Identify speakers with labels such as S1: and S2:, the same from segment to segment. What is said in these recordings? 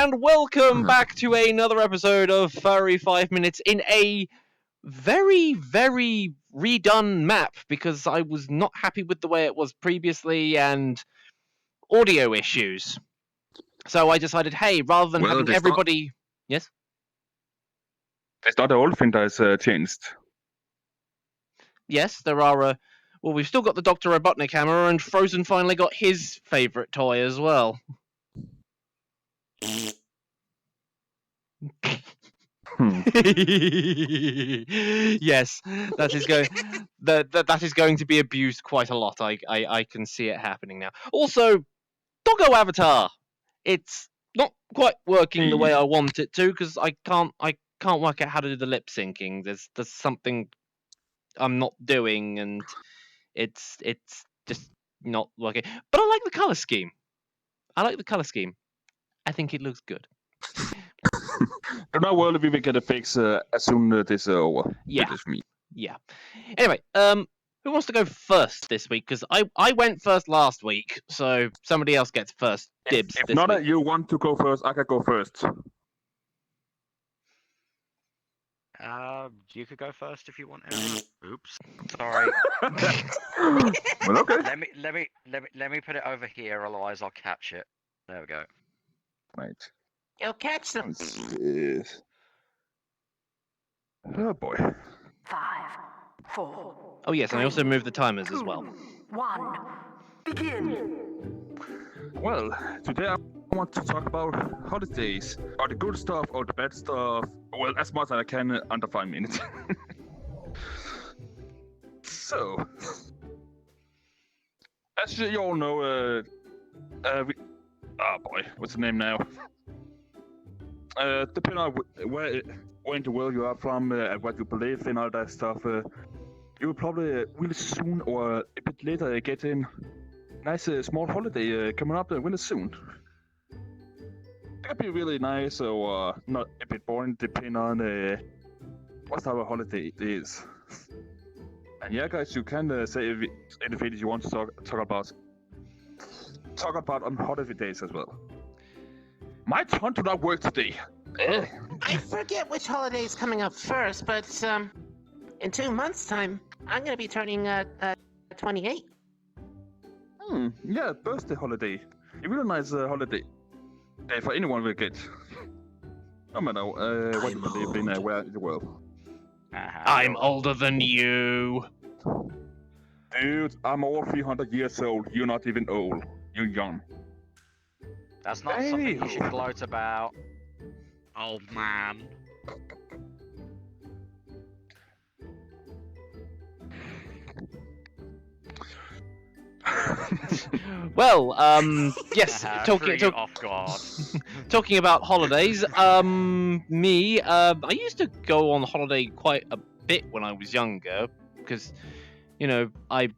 S1: and welcome back to another episode of Furry 5 Minutes in a very, very redone map, because I was not happy with the way it was previously and audio issues. So I decided, hey, rather than having everybody... Yes?
S2: It's not the old thing that has changed.
S1: Yes, there are... Well, we've still got the Dr. Robotnik hammer, and Frozen finally got his favourite toy as well. Yes, that is going to be abused quite a lot. I can see it happening now. Also, Doggo Avatar. It's not quite working the way I want it to, because I can't work out how to do the lip syncing. There's something I'm not doing, and it's just not working. But I like the color scheme. I think it looks good.
S2: Don't know whether we will get a fix as soon as this is over.
S1: Yeah.
S2: That is me.
S1: Yeah. Anyway, who wants to go first this week? Because I went first last week, so somebody else gets first dibs
S2: If
S1: this
S2: not,
S1: week.
S2: You want to go first, I can go first.
S3: You could go first if you want. Oops, sorry.
S2: Well, okay.
S3: Let me put it over here, otherwise I'll catch it. There we go.
S2: Right.
S4: You'll catch them.
S2: Oh boy.
S4: 5, 4.
S1: Oh yes, and I also moved the timers as well.
S4: 1. Begin.
S2: Well, today I want to talk about holidays, or the good stuff, or the bad stuff. Well, as much as I can under 5 minutes. So, as you all know, oh boy, what's the name now? Depending on where in the world you are from, and what you believe in, all that stuff, you will probably really soon or a bit later get in nice small holiday coming up really soon. It could be really nice or not a bit boring, depending on what type of holiday it is. And yeah, guys, you can say anything you want to talk about. Talk about on holiday days as well. My turn to not work today.
S4: I forget which holiday is coming up first, but in 2 months' time, I'm gonna be turning 28.
S2: Yeah, birthday holiday. A really nice holiday for anyone will get. No matter what you believe in, where in the world.
S1: I'm older than you.
S2: Dude, I'm over 300 years old. You're not even old. You're young.
S3: That's not something you should gloat about. Old man.
S1: Well, yes,
S3: Off guard.
S1: talking about holidays, me, I used to go on holiday quite a bit when I was younger, because, you know, I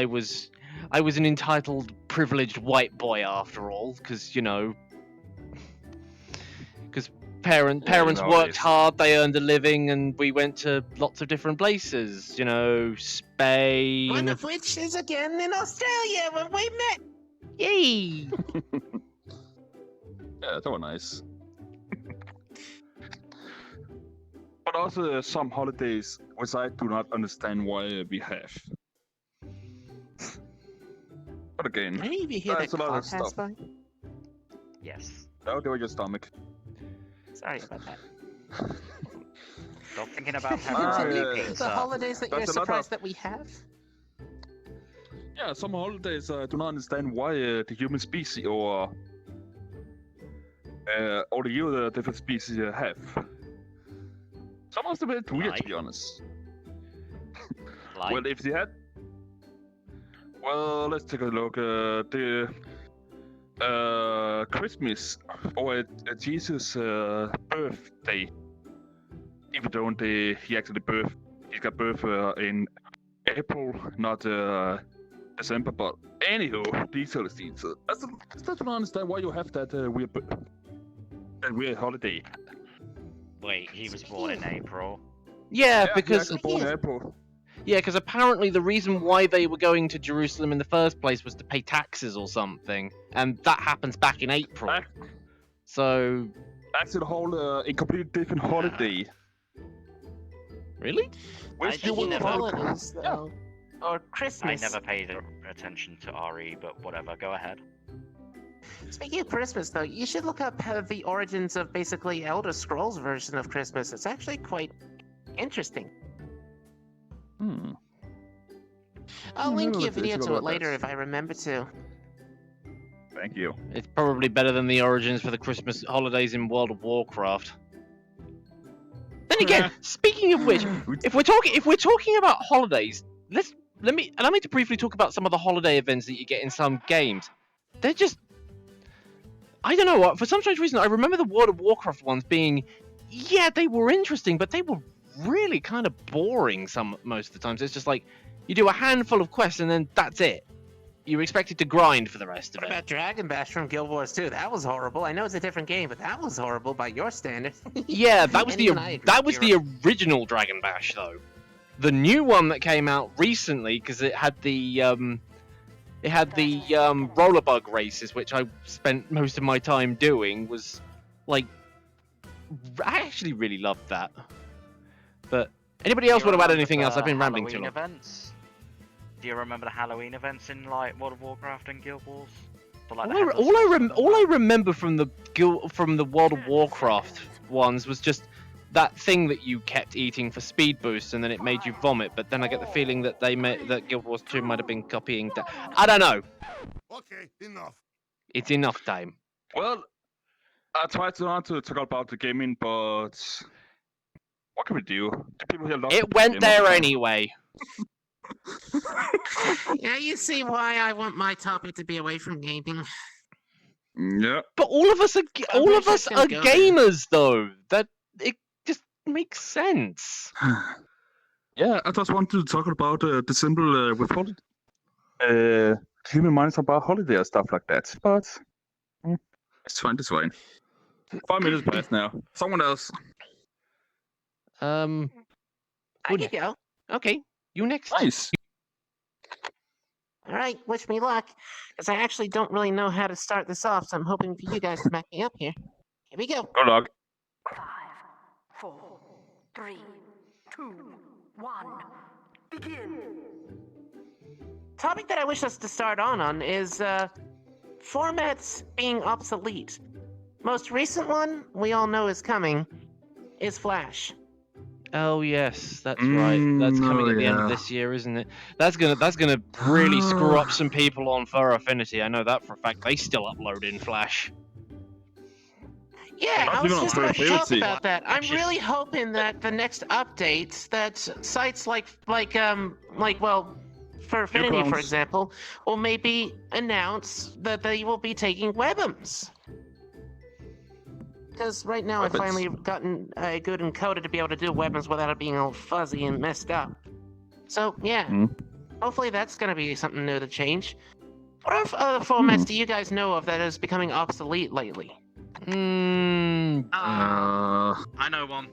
S1: was an entitled, privileged white boy after all, because, you know, parents worked hard, they earned a living, and we went to lots of different places, you know, Spain.
S4: One of which is again in Australia when we met.
S1: Yay!
S2: Yeah, that was nice. But also some holidays which I do not understand why we have. But again,
S4: Any of you hear that
S2: a lot
S4: car
S2: of
S4: pass
S2: stuff.
S4: by?
S3: Yes.
S2: That'll do with your stomach.
S4: Sorry about that.
S3: Stop thinking about
S4: Continue
S3: pepperoni pizza.
S4: the holidays that you're
S2: That's a lot
S4: surprised
S2: of-
S4: that we have.
S2: Yeah, some holidays I do not understand why the human species or the other different species have. Some of them are weird, to be honest.
S3: Like,
S2: Well, if they had... Well, let's take a look. The Christmas or Jesus' birthday. Even though he got birth in April, not December. But anywho, details. I still don't understand why you have that weird holiday.
S3: wait, he was born in April.
S1: Yeah, because
S2: he was born in April.
S1: Yeah, because apparently the reason why they were going to Jerusalem in the first place was to pay taxes or something, and that happens back in April. So,
S2: That's a whole a completely different holiday.
S1: really?
S2: Which you
S4: Speaking
S2: will
S4: of
S2: probably...
S4: holidays, though, or
S3: I
S4: Christmas.
S3: never paid attention to RE, but whatever. Go ahead.
S4: Speaking of Christmas, though, you should look up the origins of basically Elder Scrolls version of Christmas. It's actually quite interesting. I'll link you a video to it later if I remember to.
S2: Thank you.
S1: It's probably better than the origins for the Christmas holidays in World of Warcraft. Then again, speaking of which, if we're talking about holidays, allow me to briefly talk about some of the holiday events that you get in some games. They're just, I don't know what, for some strange reason, I remember the World of Warcraft ones being, yeah, they were interesting, but they were really kind of boring most of the times. It's just like, you do a handful of quests and then that's it. You're expected to grind for the rest of
S4: What
S1: it.
S4: about Dragon Bash from Guild Wars 2? That was horrible. I know it's a different game, but that was horrible by your standards.
S1: Yeah, that was
S4: And even I agree.
S1: the original Dragon Bash though. The new one that came out recently, because it had the rollerbug races, which I spent most of my time doing, was like, I actually really loved that. But anybody else want to add anything else? I've been rambling too long.
S3: Events? Do you remember the Halloween events in like World of Warcraft and Guild Wars? So, like,
S1: All I remember from the World of Warcraft ones was just that thing that you kept eating for speed boost, and then it made you vomit. But then I get the feeling that that Guild Wars 2 might have been copying that. I don't know.
S5: Okay, enough.
S1: It's enough time.
S2: Well, I tried not to talk about the gaming, but what can we do? The people here love
S1: It went
S2: game
S1: there
S2: all the time.
S1: anyway.
S4: Yeah, you see why I want my topic to be away from gaming.
S2: Yeah.
S1: But all of us are gamers, though. That it just makes sense.
S2: Yeah, I just wanted to talk about the symbol with holiday. Human minds about holiday and stuff like that. But it's fine, it's fine. 5 minutes past now. Someone else.
S4: I can go.
S1: Okay, you next.
S2: Nice.
S4: All right, wish me luck, because I actually don't really know how to start this off, so I'm hoping for you guys to back me up here. Here we go.
S2: Good luck.
S6: 5, 4, 3, 2, 1, begin.
S4: Topic that I wish us to start on is formats being obsolete. Most recent one we all know is coming is Flash.
S1: Oh yes, that's right. That's coming at the end of this year, isn't it? That's gonna really screw up some people on Fur Affinity. I know that for a fact. They still upload in Flash.
S4: Yeah,
S2: Not
S4: I was
S2: even on
S4: just
S2: Fur
S4: going to talk
S2: Affinity.
S4: about that. I'm really hoping that the next updates, that sites like Fur Affinity, for
S2: Newgrounds.
S4: example, will maybe announce that they will be taking webums. Because right now I've
S2: Weapons.
S4: finally gotten a good encoder to be able to do weapons without it being all fuzzy and messed up. So, yeah. Hopefully that's going to be something new to change. What other formats do you guys know of that is becoming obsolete lately?
S3: I know one.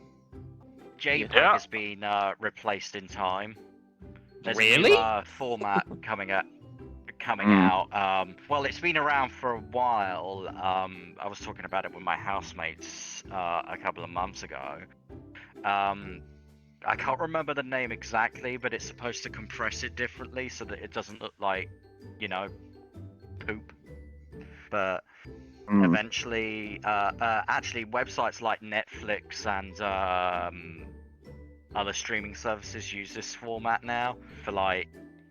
S3: JPEG
S2: Yeah.
S3: has been replaced in time. There's
S1: Really?
S3: a new format coming out. Well, it's been around for a while. I was talking about it with my housemates a couple of months ago. I can't remember the name exactly, but it's supposed to compress it differently so that it doesn't look like, poop. But eventually, actually, websites like Netflix and other streaming services use this format now for like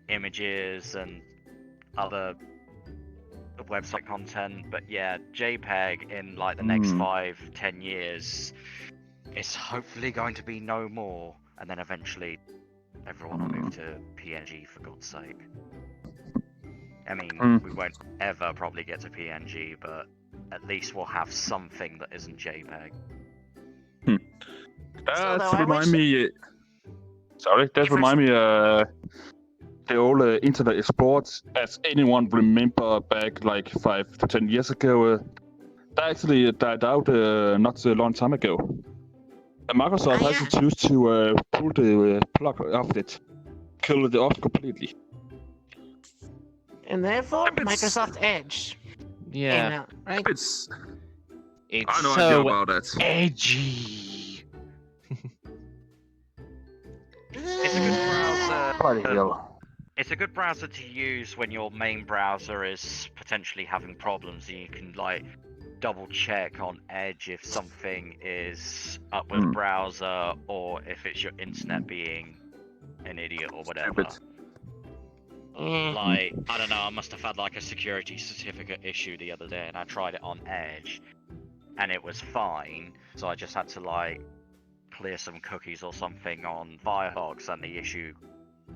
S3: images and other website content. But yeah, JPEG in like the next 5-10 years is hopefully going to be no more, and then eventually everyone will move to PNG, for God's sake. I mean, we won't ever probably get to PNG, but at least we'll have something that isn't JPEG.
S2: That remind me. Sorry, that remind me. The old Internet Explorer, as anyone remember back like 5 to 10 years ago, that actually died out not so long time ago. And Microsoft has to choose to pull the plug off it, kill it off completely.
S4: And therefore, Microsoft Edge came
S1: Yeah.
S4: out, right?
S1: It's
S2: I know
S1: so
S2: about that.
S1: edgy.
S3: It's a good browser.
S2: Bloody hell.
S3: It's a good browser to use when your main browser is potentially having problems, and you can like double check on Edge if something is up with the browser or if it's your internet being an idiot or whatever.
S2: Stupid.
S3: Like, I don't know, I must have had like a security certificate issue the other day and I tried it on Edge and it was fine. So I just had to like clear some cookies or something on Firefox and the issue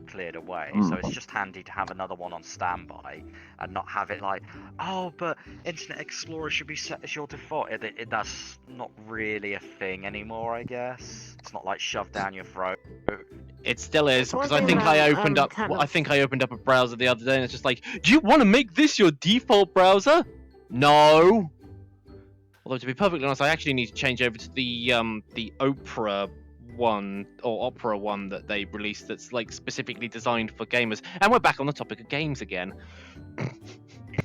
S3: cleared away. So it's just handy to have another one on standby and not have it like, oh, but Internet Explorer should be set as your default. That's not really a thing anymore, I guess. It's not like shoved down your throat.
S1: It still is,
S4: It's one
S1: because I
S4: thing
S1: think
S4: that
S1: I
S4: I'm
S1: opened up.
S4: kind
S1: I
S4: of-
S1: think I opened up a browser the other day, and it's just like, do you want to make this your default browser? No. Although to be perfectly honest, I actually need to change over to the Opera one or Opera one that they released that's like specifically designed for gamers. And we're back on the topic of games again.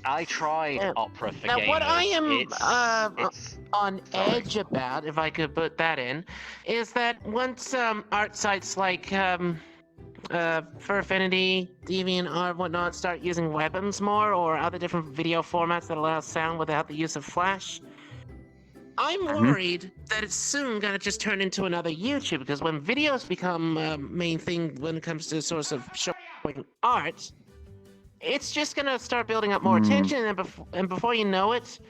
S3: I tried
S4: Yeah.
S3: Opera for
S4: Now,
S3: gamers.
S4: what I am,
S3: it's
S4: on
S3: Sorry.
S4: edge about, if I could put that in, is that once art sites like Furfinity, DeviantArt, whatnot start using weapons more or other different video formats that allow sound without the use of Flash, I'm worried that it's soon gonna just turn into another YouTube, because when videos become main thing when it comes to source of showing art, it's just gonna start building up more attention, and before you know it,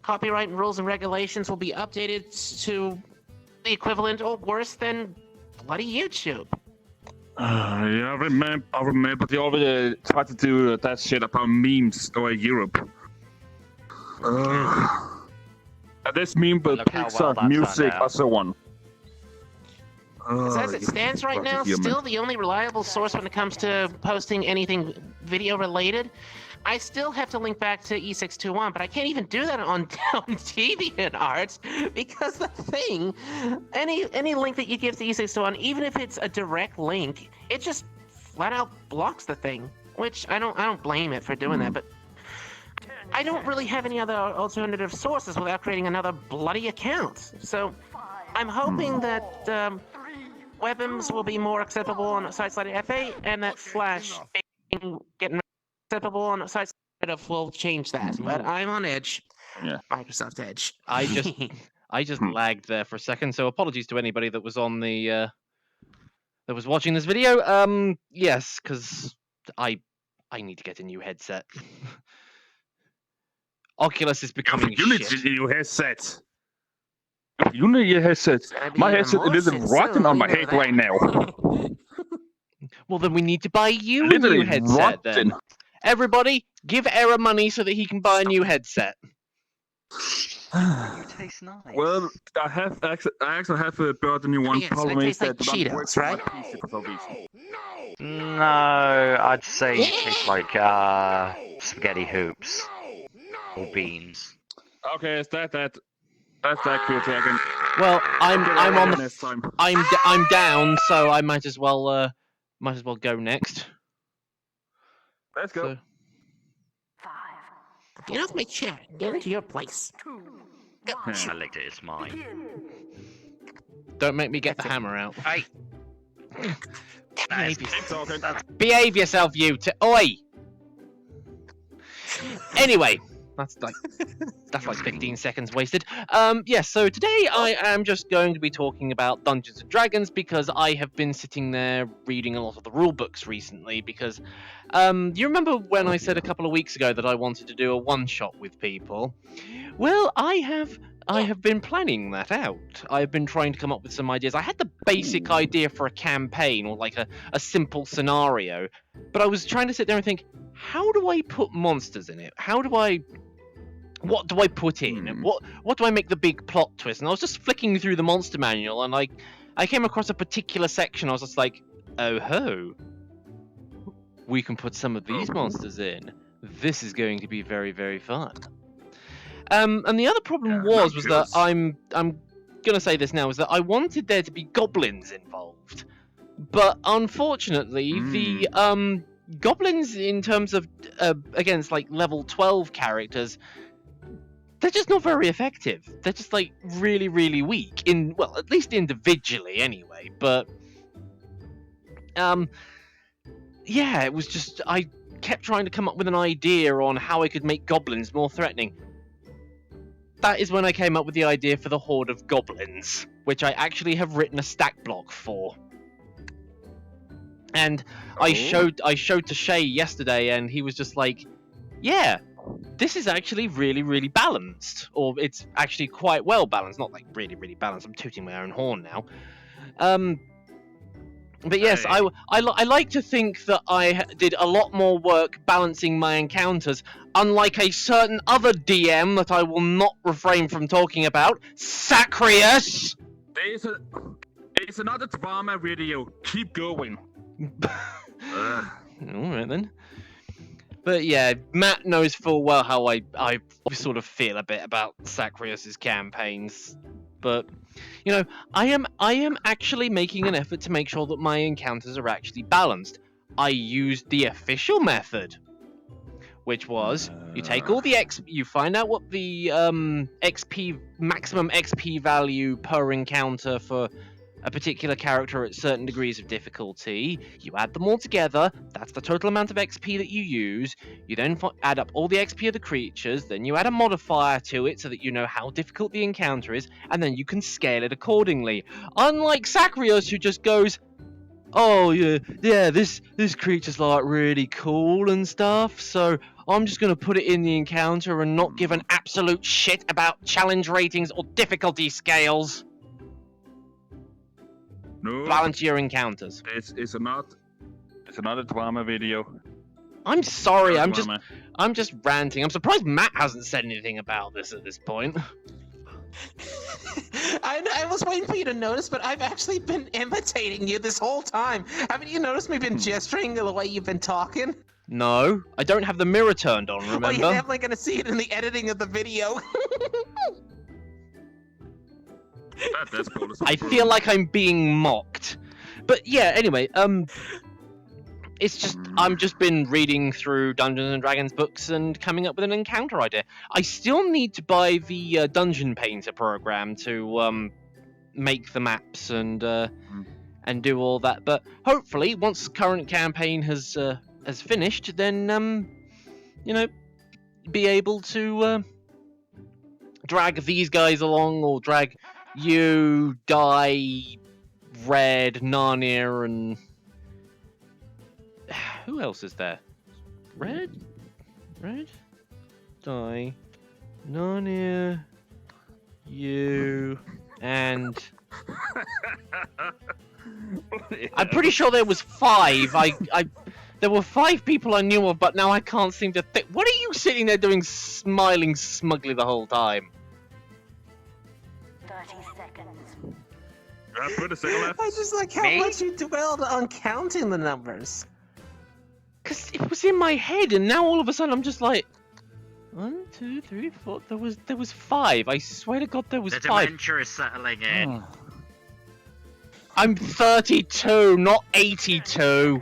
S4: copyright rules and regulations will be updated to the equivalent or worse than bloody YouTube.
S2: Yeah, I remember they already tried to do that shit about memes over Europe. This meme with
S3: Look how well
S2: Pixar,
S3: that turned
S2: music,
S3: out.
S2: and so on.
S4: Because as it stands right now, still the only reliable source when it comes to posting anything video related. I still have to link back to E621, but I can't even do that on DeviantArt because the thing, any link that you give to E621, even if it's a direct link, it just flat out blocks the thing. Which I don't blame it for doing that, but I don't really have any other alternative sources without creating another bloody account. So I'm hoping that weapons will be more acceptable on sites like F8, and that Flash getting acceptable on sites like F will change that. But I'm on Edge.
S2: Yeah.
S4: Microsoft Edge.
S1: I just lagged there for a second, so apologies to anybody that was on the that was watching this video. Yes, because I need to get a new headset. Oculus is becoming
S2: You need
S1: shit.
S2: a new headset. You need a headset.
S4: Gonna be
S2: My
S4: even
S2: headset
S4: more
S2: is
S4: shit
S2: rotten
S4: soon,
S2: on my
S4: you know
S2: head
S4: that.
S2: right now.
S1: Well, then we need to buy you a
S2: Literally
S1: new headset.
S2: rotten.
S1: Then everybody, give Era money so that he can buy a new headset.
S3: You taste nice.
S2: Well, I actually have bought a new one.
S4: Yes,
S2: Problem
S4: it
S2: is
S4: tastes like
S2: that the one
S4: Cheetos,
S2: works on my
S4: right?
S2: PC for some reason.
S3: No, I'd say it tastes like spaghetti hoops or beans.
S2: Okay, that's that cool. So I can
S1: Well, I'm on the
S2: next time.
S1: I'm down, so I might as well go next.
S2: Let's go.
S1: So,
S6: 5,
S4: Get off my chair. Get into your place.
S6: 2,
S3: I licked it, it's mine.
S6: begin.
S1: don't make me get the hammer out.
S3: Hey!
S1: Behave,
S2: Keep talking.
S1: behave yourself, you oi. Anyway, that's like 15 seconds wasted. Yes, so today I am just going to be talking about Dungeons and Dragons because I have been sitting there reading a lot of the rule books recently because you remember when I said a couple of weeks ago that I wanted to do a one-shot with people? Well, I have been planning that out. I've been trying to come up with some ideas. I had the basic idea for a campaign or like a simple scenario, but I was trying to sit there and think, how do I put monsters in it? What do I put in? What do I make the big plot twist? And I was just flicking through the monster manual, and I came across a particular section. I was just like, oh ho, we can put some of these monsters in. This is going to be very, very fun. And the other problem was that I'm gonna say this now, is that I wanted there to be goblins involved, but unfortunately the goblins in terms of against like level 12 characters they're just not very effective. They're just like really, really weak well, at least individually anyway. But yeah, it was just I kept trying to come up with an idea on how I could make goblins more threatening. That is when I came up with the idea for the Horde of Goblins, which I actually have written a stack block for. And I showed to Shay yesterday, and he was just like, "Yeah, this is actually really, really balanced, or it's actually quite well balanced. Not like really, really balanced. I'm tooting my own horn now." But yes,
S2: Hey.
S1: I like to think that I did a lot more work balancing my encounters, unlike a certain other DM that I will not refrain from talking about, Sacrius!
S2: It's another drama video. Keep going.
S1: Alright then. But yeah, Matt knows full well how I sort of feel a bit about Sacrius's campaigns. But you know, I am actually making an effort to make sure that my encounters are actually balanced. I used the official method, which was you take all the you find out what the maximum XP value per encounter for a particular character at certain degrees of difficulty. You add them all together. That's the total amount of XP that you use. You then add up all the XP of the creatures. Then you add a modifier to it so that you know how difficult the encounter is, and then you can scale it accordingly. Unlike Sacrius, who just goes, "Oh yeah, this creature's like really cool and stuff, so I'm just gonna put it in the encounter and not give an absolute shit about challenge ratings or difficulty scales."
S2: No.
S1: Balance your encounters.
S2: It's another drama video.
S1: I'm sorry,
S2: Drama.
S1: I'm just ranting. I'm surprised Matt hasn't said anything about this at this point.
S4: I was waiting for you to notice, but I've actually been imitating you this whole time. Haven't you noticed me been gesturing the way you've been talking?
S1: No, I don't have the mirror turned on, remember?
S4: Oh, you're definitely gonna see it in the editing of the video.
S2: That's cool.
S1: I feel like I'm being mocked. But yeah, anyway, it's just I'm just been reading through Dungeons and Dragons books and coming up with an encounter idea. I still need to buy the Dungeon Painter program to make the maps and do all that. But hopefully, once the current campaign has finished, then you know, be able to drag these guys along, or drag you, Dai, Red, Narnia, and who else is there? Red, Dai, Narnia, you, and I'm pretty sure there was 5. There were 5 people I knew of, but now I can't seem to think. What are you sitting there doing, smiling smugly the whole time?
S6: 30 seconds.
S2: Put a second left.
S4: I just like how much you dwelled on counting the numbers.
S1: Because it was in my head, and now all of a sudden I'm just like, 1, 2, 3, 4. There was 5. I swear to God, there was
S3: The
S1: 5.
S3: dementia is settling in.
S1: I'm 32, not 82.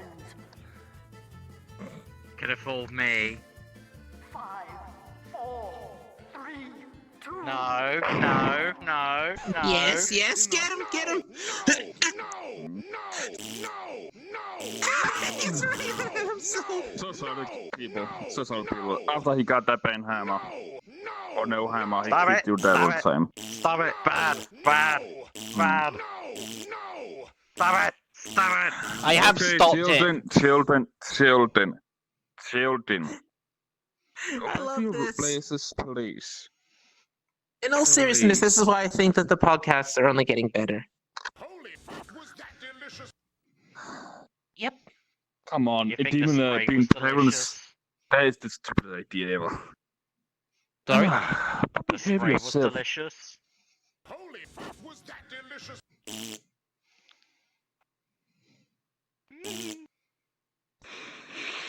S3: Could have fooled me.
S6: 5, 4, 3, 2.
S3: No.
S4: Yes, get him.
S2: So sorry, people. After he got that ban hammer, or no hammer, he
S3: Stop
S2: kicked
S3: it,
S2: you
S3: stop
S2: devil
S3: it.
S2: time.
S3: Stop it. Bad. Stop it.
S1: I have
S2: Okay,
S1: stopped it.
S2: children.
S4: I love
S2: Few
S4: this.
S2: places, please.
S4: In all seriousness, this is why I think that the podcasts are only getting better.
S5: Holy fuck, was that delicious?
S4: Yep.
S2: Come on,
S3: You
S2: a
S3: think the
S2: demon
S3: spray
S2: being
S3: was
S2: parents.
S3: delicious?
S2: That is the stupidest idea ever.
S1: Sorry?
S3: The
S2: Behave
S3: spray was
S2: yourself.
S3: delicious.
S5: Holy fuck, was that delicious?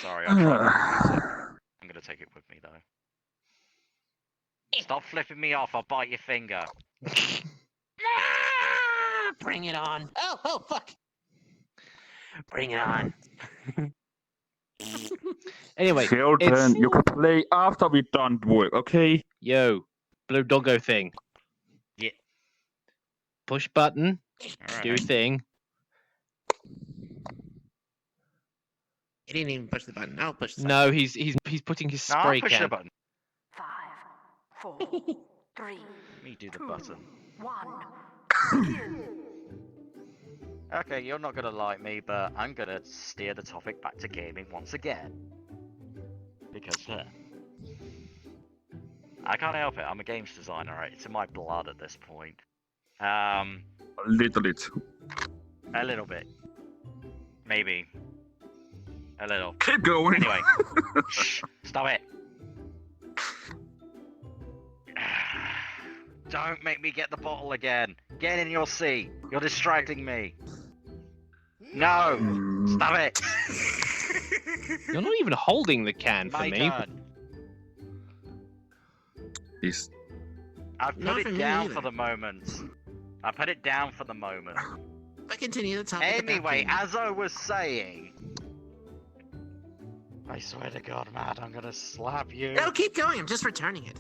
S3: Sorry, I'll try not to use it. I'm gonna take it with me though. Stop flipping me off, I'll bite your finger.
S4: Bring it on. Oh, fuck. Bring it on.
S1: Anyway,
S2: Children,
S1: it's...
S2: you can play after we're done work, okay?
S1: Yo. blue doggo thing.
S3: Yeah.
S1: Push button. Do
S3: Alright.
S1: thing.
S4: He didn't even push the button. I'll push the
S1: No, he's putting his
S3: No, I'll
S1: spray
S3: push the
S1: can.
S3: button.
S6: 5, 4, 3,
S3: Let me do the
S6: 2,
S3: button.
S6: 1. Begin.
S3: Okay, you're not gonna like me, but I'm gonna steer the topic back to gaming once again. Because, I can't help it, I'm a games designer, right? It's in my blood at this point.
S2: A little bit.
S3: A little bit. Maybe. A little.
S2: Keep going.
S3: Anyway. Shh, stop it. Don't make me get the bottle again. Get in your seat. You're distracting me. No! Stop it!
S1: You're not even holding the can for
S3: My
S1: me.
S3: turn.
S2: He's
S3: I've
S4: Not
S3: put
S4: for
S3: it
S4: me
S3: down
S4: either.
S3: for the moment. I put it down for the moment.
S4: I continue the topic. about
S3: Anyway,
S4: gaming.
S3: as I was saying... I swear to God, Matt, I'm gonna slap you.
S4: No, keep going. I'm just returning it.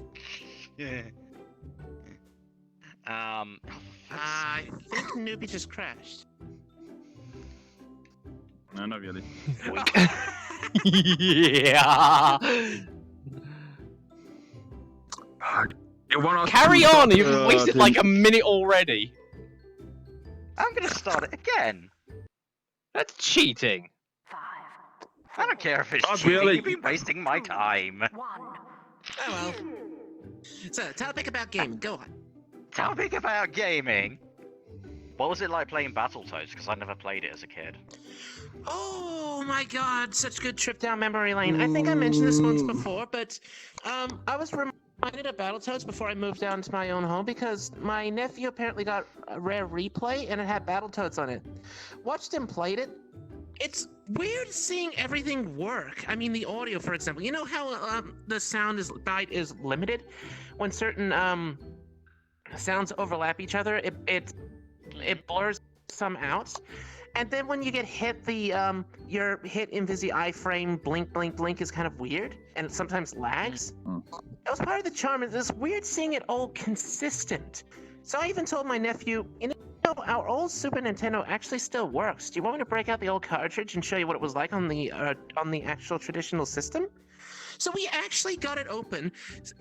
S4: I think Newbie just crashed.
S2: no, not really.
S1: Yeah.
S2: You want us
S1: Carry
S2: to
S1: on.
S2: stop,
S1: You've wasted
S2: the-
S1: like a minute already.
S3: I'm gonna start it again.
S1: That's cheating.
S6: 5,
S3: I don't care if it's
S2: Not
S3: cheating,
S2: really.
S3: you've been wasting my time.
S6: 1.
S4: Oh well. So, topic about gaming. Go on.
S3: Topic about gaming. What was it like playing Battletoads? Because I never played it as a kid.
S4: Oh my god, such a good trip down memory lane. I think I mentioned this once before, but I was reminded of Battletoads before I moved down to my own home because my nephew apparently got a rare replay and it had Battletoads on it. Watched him played it. It's weird seeing everything work. I mean, the audio, for example. You know how the sound bite is limited? When certain sounds overlap each other, it blurs some out. And then when you get hit, your hit invisi iframe blink blink blink is kind of weird, and it sometimes lags. That was part of the charm. It's weird seeing it all consistent. So I even told my nephew, you know, our old Super Nintendo actually still works. Do you want me to break out the old cartridge and show you what it was like on the actual traditional system? So we actually got it open.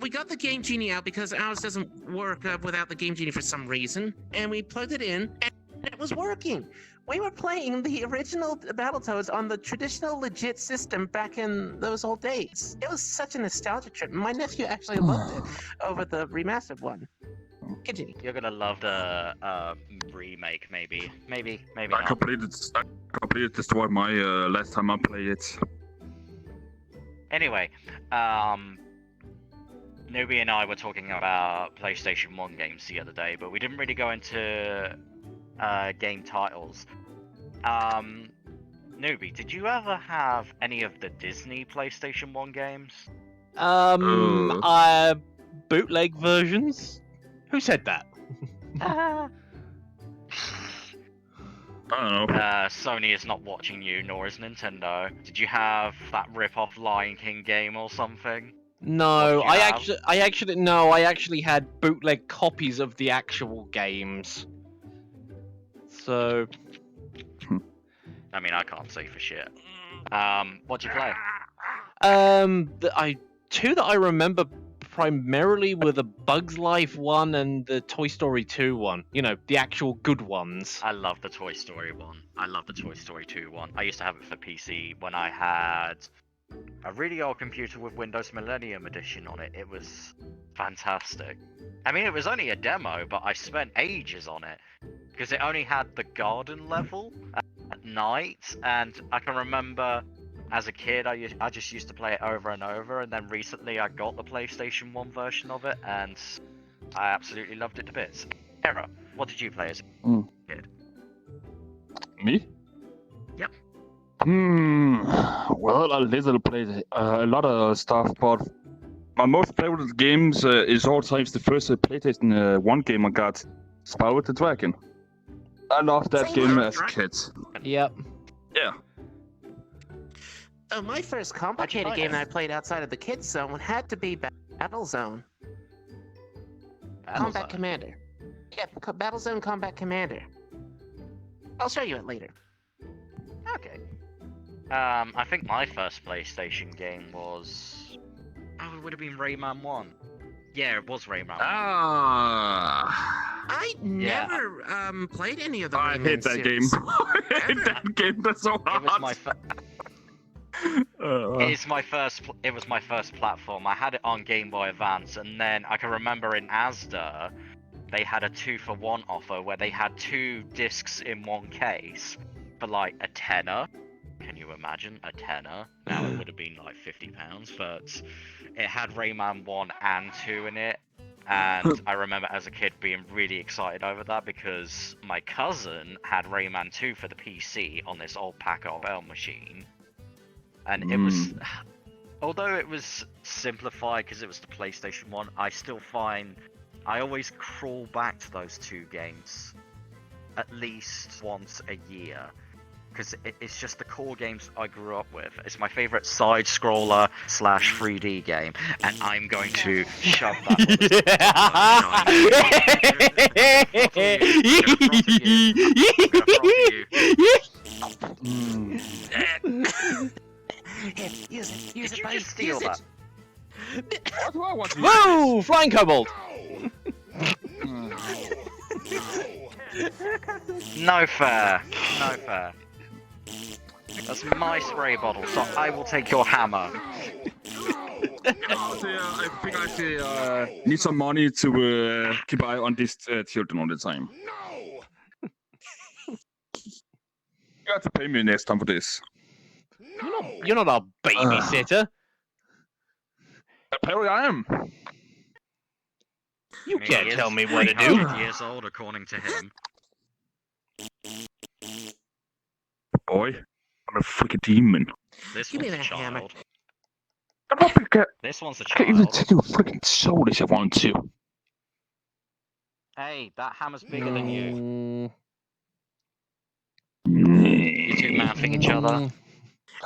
S4: We got the Game Genie out because ours doesn't work without the Game Genie for some reason, and we plugged it in, and it was working. We were playing the original Battletoads on the traditional legit system back in those old days. It was such a nostalgia trip. My nephew actually loved it over the remastered one. Continue.
S3: You're gonna love the remake, maybe. Maybe
S2: I
S3: not.
S2: completely destroyed my last time I played it.
S3: Anyway, Nobi and I were talking about PlayStation 1 games the other day, but we didn't really go into game titles. Nobi, did you ever have any of the Disney PlayStation 1 games?
S1: Bootleg versions. Who said that?
S2: I don't know.
S3: Sony is not watching you, nor is Nintendo. Did you have that rip-off Lion King game or something?
S1: No,
S3: What did you
S1: I actually had bootleg copies of the actual games. So,
S3: I mean, I can't say for shit. What'd you play?
S1: two that I remember primarily were the Bugs Life one and the Toy Story 2 one. You know, the actual good ones.
S3: I love the Toy Story one. I love the Toy Story 2 one. I used to have it for PC when I had a really old computer with Windows Millennium Edition on it. It was fantastic. I mean, it was only a demo, but I spent ages on it because it only had the garden level at night, and I can remember as a kid I just used to play it over and over, and then recently I got the PlayStation 1 version of it, and I absolutely loved it to bits. Era, what did you play as a kid?
S2: Me?
S3: Yep.
S2: Well, a little played a lot of stuff, but my most favorite games is all times the first PlayStation 1 game I got, Spyro the Dragon. I loved that
S4: Same
S2: game
S4: here.
S2: as a kid.
S1: Yep.
S2: Yeah.
S4: My first complicated
S3: play
S4: game
S3: it?
S4: that I played outside of the kids zone had to be Battlezone. Combat
S3: Battlezone.
S4: Commander. Yeah, Battlezone Combat Commander. I'll show you it later.
S3: Okay. I think my first PlayStation game was. Oh, it would have been Rayman 1. Yeah, it was Rayman 1.
S2: Ah,
S4: I
S3: Yeah.
S4: never played any of the
S2: I
S4: Rayman
S2: hate that
S4: series.
S2: game. I hate that game. That's so
S3: It
S2: hard.
S3: was my It was my first platform. I had it on Game Boy Advance, and then I can remember in Asda, they had a 2-for-1 offer where they had 2 discs in one case for like a tenner. Can you imagine a tenner? Now it would have been like £50, but it had Rayman 1 and 2 in it. And I remember as a kid being really excited over that because my cousin had Rayman 2 for the PC on this old Packard Bell machine. And it was, although it was simplified because it was the PlayStation 1, I still find, I always crawl back to those 2 games at least once a year. Because it's just the core games I grew up with. It's my favourite side-scroller / 3D game, and I'm going to shove that
S4: Here, use it. Use
S3: Did
S4: it,
S3: you
S4: buddy.
S3: just steal
S4: use
S3: that?
S4: it.
S2: What do I want to
S1: Whoa! Flying kobold!
S3: No fair. No fair. That's my spray bottle, so I will take your hammer.
S2: I think I need some money to keep eye on these children all the time. You have to pay me next time for this.
S1: You're not a babysitter.
S2: Apparently I am.
S1: You
S3: I mean,
S1: can't
S3: he
S1: tell
S3: is
S1: me what to do.
S3: 300 years old, according to him.
S2: Boy, I'm a freaking demon.
S3: This
S4: Give me
S3: one's a
S4: that hammer.
S3: child.
S2: I'm not gonna
S3: This one's a
S2: I can't even
S3: child.
S2: take your freaking soul if I want to.
S3: Hey, that hammer's bigger than you.
S1: Mm.
S3: You two mouthing each other.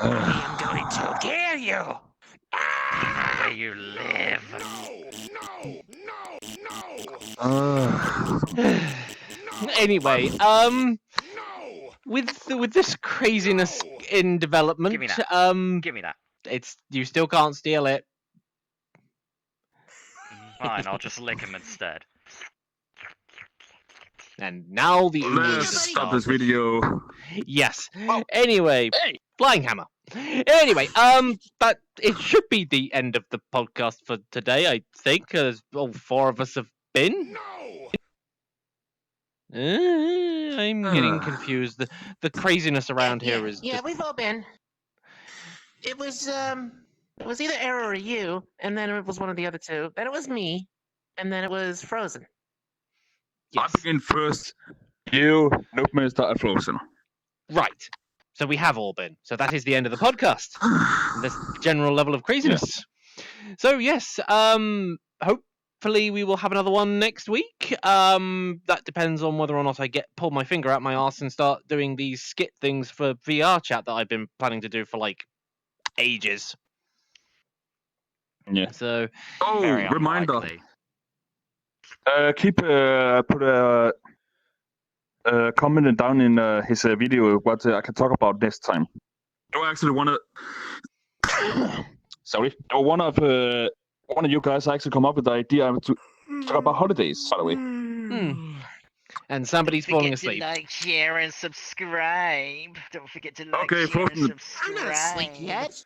S4: I am going to kill you.
S3: Where you live.
S1: Anyway, with this craziness in development,
S3: Give me that. Give me that.
S1: it's you still can't steal it.
S3: Fine, I'll just lick him instead.
S1: And now the
S2: Let's
S1: oozes
S2: stop
S1: start.
S2: this video.
S1: Yes.
S2: Oh.
S1: Anyway,
S2: Hey.
S1: flying hammer. Anyway, but it should be the end of the podcast for today, I think, as all 4 of us have been. I'm getting confused. The craziness around here is
S4: Yeah,
S1: just...
S4: we've all been. It was either Arrow or you, and then it was one of the other 2. Then it was me, and then it was Frozen.
S2: I
S1: Yes.
S2: begin first. You, Noobmaster, and Frozen.
S1: Right. So we have all been. So that is the end of the podcast. This general level of craziness. So yes, hopefully we will have another one next week. That depends on whether or not I pull my finger out my arse and start doing these skit things for VRCHAT that I've been planning to do for like ages.
S2: Yeah.
S1: So
S2: Oh,
S3: Very
S2: reminder.
S3: unlikely.
S2: Put a comment down in his video what I can talk about next time. Do I actually want to? Sorry. One of you guys actually come up with the idea to talk about holidays. By the way.
S1: and somebody's falling asleep.
S3: Like, share, and subscribe. Don't forget to like,
S2: Okay,
S3: share, and
S2: Frozen.
S3: subscribe.
S4: I'm not asleep yet.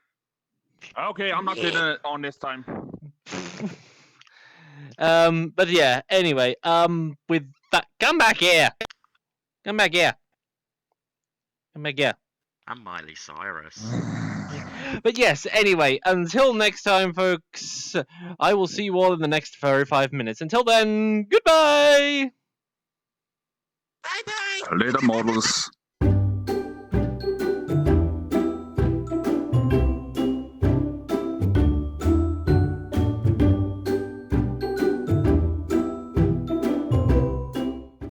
S2: Okay, I'm not getting on this time.
S1: But yeah, anyway, with that, come back here. Come back here. Come back here.
S3: I'm Miley Cyrus.
S1: But yes, anyway, until next time, folks, I will see you all in the next 5 minutes. Until then, goodbye!
S4: Bye bye.
S2: Later, models.